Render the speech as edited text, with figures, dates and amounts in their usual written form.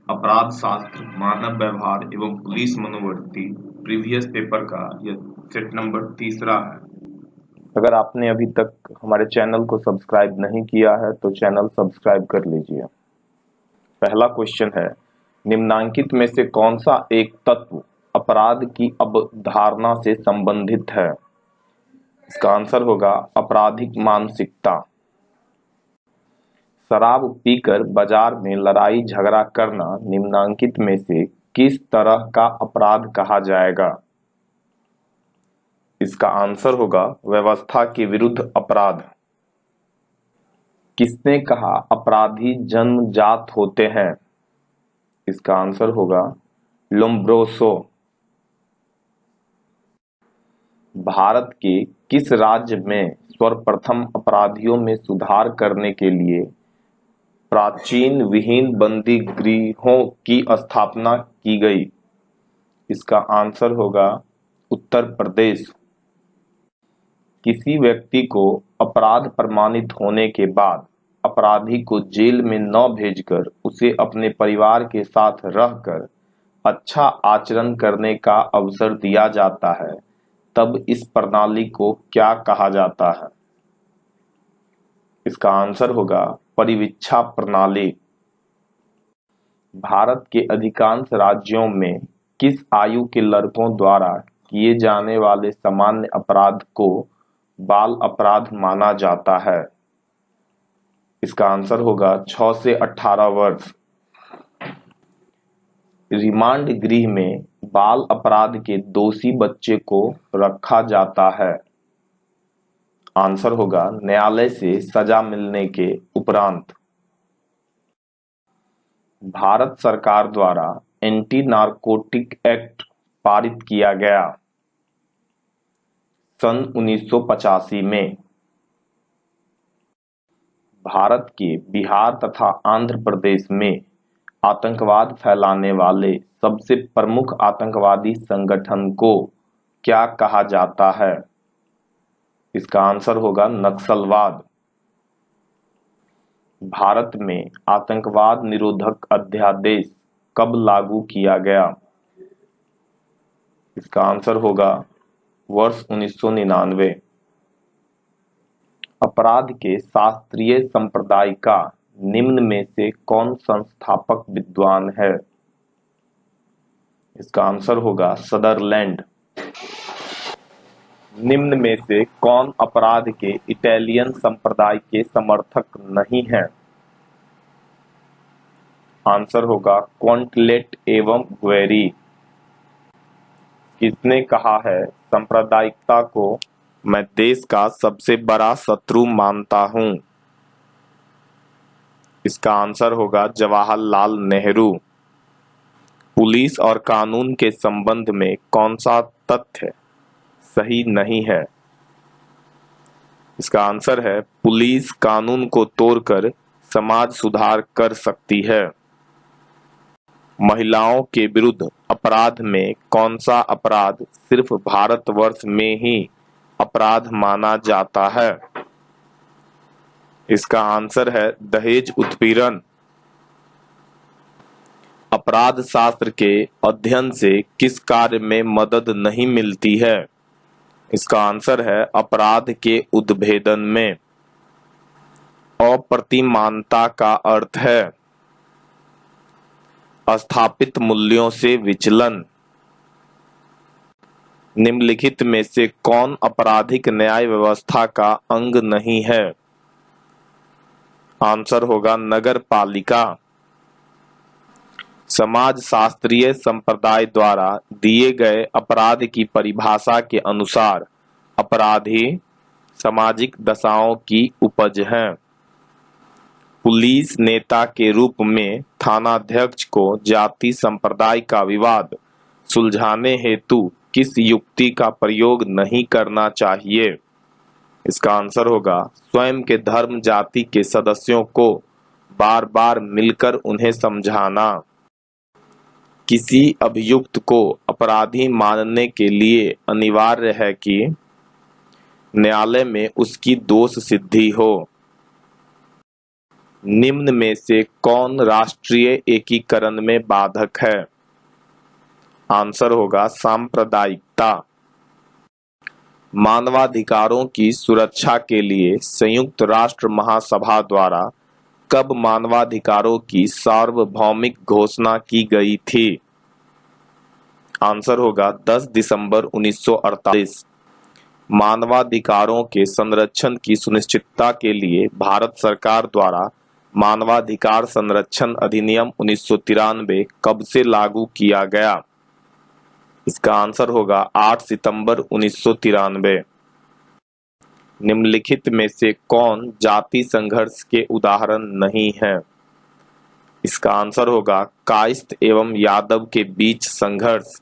अपराध शास्त्र, मानव व्यवहार एवं पुलिस मनोवृत्ति प्रीवियस पेपर का यह सेट नंबर 3 है। अगर आपने अभी तक हमारे चैनल को सब्सक्राइब नहीं किया है तो चैनल सब्सक्राइब कर लीजिए। पहला क्वेश्चन है, निम्नांकित में से कौन सा एक तत्व अपराध की अवधारणा से संबंधित है? इसका आंसर होगा आपराधिक मानसिकता। शराब पीकर बाजार में लड़ाई झगड़ा करना निम्नांकित में से किस तरह का अपराध कहा जाएगा? इसका आंसर होगा व्यवस्था के विरुद्ध अपराध। किसने कहा अपराधी जन्मजात होते हैं? इसका आंसर होगा लोम्ब्रोसो। भारत के किस राज्य में सर्वप्रथम अपराधियों में सुधार करने के लिए प्राचीन विहीन बंदी गृहों की स्थापना की गई? इसका आंसर होगा उत्तर प्रदेश। किसी व्यक्ति को अपराध प्रमाणित होने के बाद अपराधी को जेल में न भेजकर उसे अपने परिवार के साथ रहकर अच्छा आचरण करने का अवसर दिया जाता है, तब इस प्रणाली को क्या कहा जाता है? इसका आंसर होगा परिवीक्षा प्रणाली। भारत के अधिकांश राज्यों में किस आयु के लड़कों द्वारा किए जाने वाले सामान्य अपराध को बाल अपराध माना जाता है? इसका आंसर होगा 6 से 18 वर्ष। रिमांड गृह में बाल अपराध के दोषी बच्चे को रखा जाता है। आंसर होगा न्यायालय से सजा मिलने के उपरांत। भारत सरकार द्वारा एंटी नारकोटिक एक्ट पारित किया गया सन 1985 में। भारत के बिहार तथा आंध्र प्रदेश में आतंकवाद फैलाने वाले सबसे प्रमुख आतंकवादी संगठन को क्या कहा जाता है? इसका आंसर होगा नक्सलवाद। भारत में आतंकवाद निरोधक अध्यादेश कब लागू किया गया? इसका आंसर होगा वर्ष 1999। अपराध के शास्त्रीय संप्रदाय का निम्न में से कौन संस्थापक विद्वान है? इसका आंसर होगा सदरलैंड। निम्न में से कौन अपराध के इटालियन संप्रदाय के समर्थक नहीं है? आंसर होगा क्वांटलेट एवं ग्वेरी। किसने कहा है सांप्रदायिकता को मैं देश का सबसे बड़ा शत्रु मानता हूं? इसका आंसर होगा जवाहरलाल नेहरू। पुलिस और कानून के संबंध में कौन सा तथ्य सही नहीं है? इसका आंसर है पुलिस कानून को तोड़कर समाज सुधार कर सकती है। महिलाओं के विरुद्ध अपराध में कौन सा अपराध सिर्फ भारतवर्ष में ही अपराध माना जाता है? इसका आंसर है दहेज उत्पीड़न। अपराध शास्त्र के अध्ययन से किस कार्य में मदद नहीं मिलती है? इसका आंसर है अपराध के उद्भेदन में। अप्रतिमानता का अर्थ है स्थापित मूल्यों से विचलन। निम्नलिखित में से कौन आपराधिक न्याय व्यवस्था का अंग नहीं है? आंसर होगा नगर पालिका। समाज शास्त्रीय संप्रदाय द्वारा दिए गए अपराध की परिभाषा के अनुसार अपराधी सामाजिक दशाओं की उपज हैं। पुलिस नेता के रूप में थानाध्यक्ष को जाति संप्रदाय का विवाद सुलझाने हेतु किस युक्ति का प्रयोग नहीं करना चाहिए? इसका आंसर होगा स्वयं के धर्म जाति के सदस्यों को बार बार मिलकर उन्हें समझाना। किसी अभियुक्त को अपराधी मानने के लिए अनिवार्य है कि न्यायालय में उसकी दोष सिद्धि हो। निम्न में से कौन राष्ट्रीय एकीकरण में बाधक है? आंसर होगा सांप्रदायिकता। मानवाधिकारों की सुरक्षा के लिए संयुक्त राष्ट्र महासभा द्वारा कब मानवाधिकारों की सार्वभौमिक घोषणा की गई थी? आंसर होगा 10 दिसंबर 1948। मानवाधिकारों के संरक्षण की सुनिश्चितता के लिए भारत सरकार द्वारा मानवाधिकार संरक्षण अधिनियम 1993 कब से लागू किया गया? इसका आंसर होगा 8 सितंबर 1993। निम्नलिखित में से कौन जाति संघर्ष के उदाहरण नहीं है? इसका आंसर होगा कायस्थ एवं यादव के बीच संघर्ष।